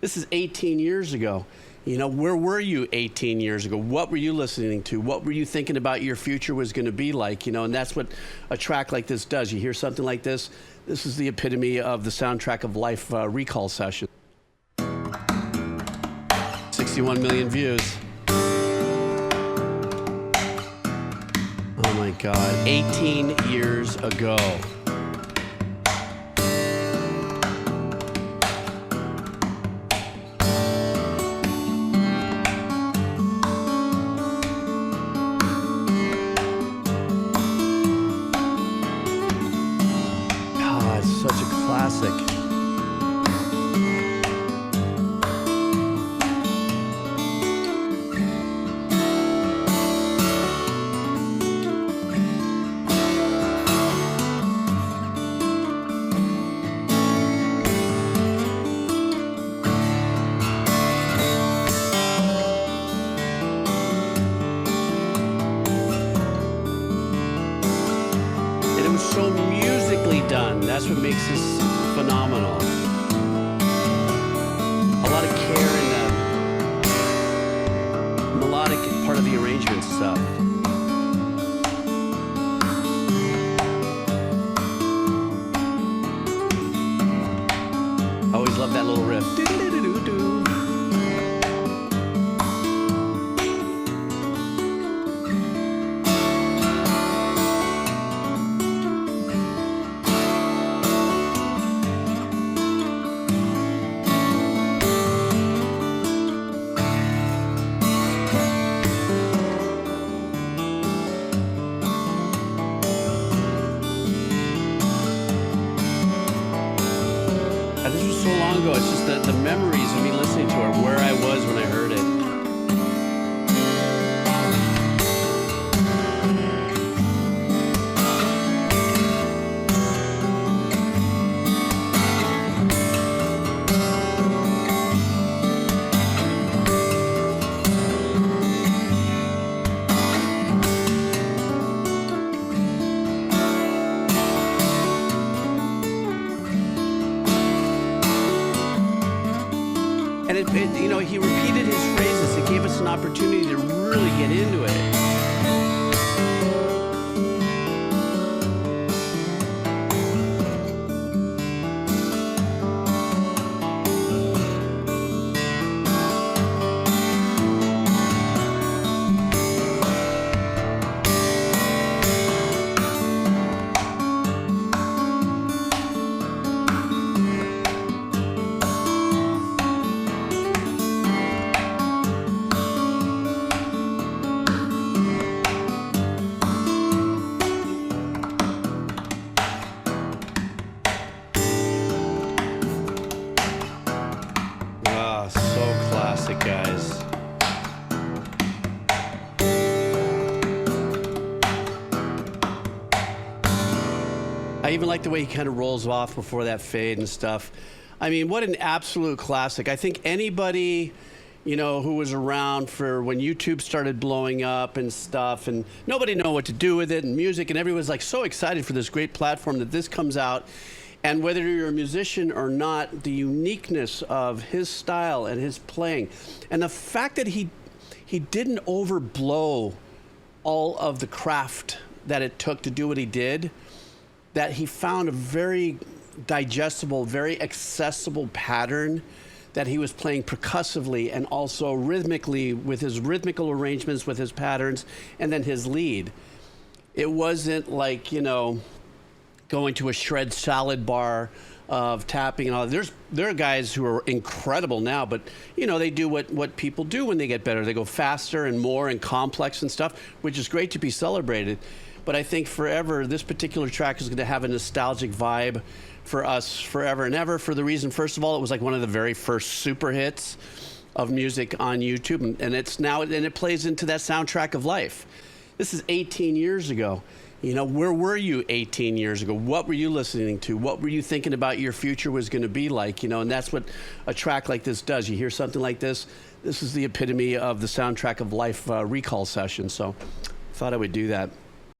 This is 18 years ago. You know, where were you 18 years ago? What were you listening to? What were you thinking about your future was going to be like? You know, and that's what a track like this does. You hear something like this. This is the epitome of the soundtrack of life recall session. 61 million views. Oh my God, 18 years ago. God, it's such a classic. So musically done. That's what makes this phenomenal. A lot of care in the melodic part of the arrangement stuff. I always love that little riff. This was so long ago. It's just the memories of me listening to her, where I was when I heard it. And you know, he repeated his phrases. It gave us an opportunity to really get into it. So classic, guys. I even like the way he kind of rolls off before that fade and stuff. I mean, what an absolute classic. I think anybody, you know, who was around for when YouTube started blowing up and stuff, and nobody knew what to do with it, and music, and everyone's like so excited for this great platform that this comes out. And whether you're a musician or not, the uniqueness of his style and his playing, and the fact that he didn't overblow all of the craft that it took to do what he did, that he found a very digestible, very accessible pattern that he was playing percussively and also rhythmically with his rhythmical arrangements, with his patterns, and then his lead. It wasn't like, you know, going to a shred salad bar of tapping and all. There are guys who are incredible now, but you know, they do what people do when they get better. They go faster and more and complex and stuff, which is great to be celebrated. But I think forever, this particular track is going to have a nostalgic vibe for us forever and ever, for the reason, first of all, it was like one of the very first super hits of music on YouTube, and it's now, and it plays into that soundtrack of life. This is 18 years ago. You know, where were you 18 years ago? What were you listening to? What were you thinking about your future was going to be like? You know, and that's what a track like this does. You hear something like this. This is the epitome of the soundtrack of life recall session. So thought I would do that.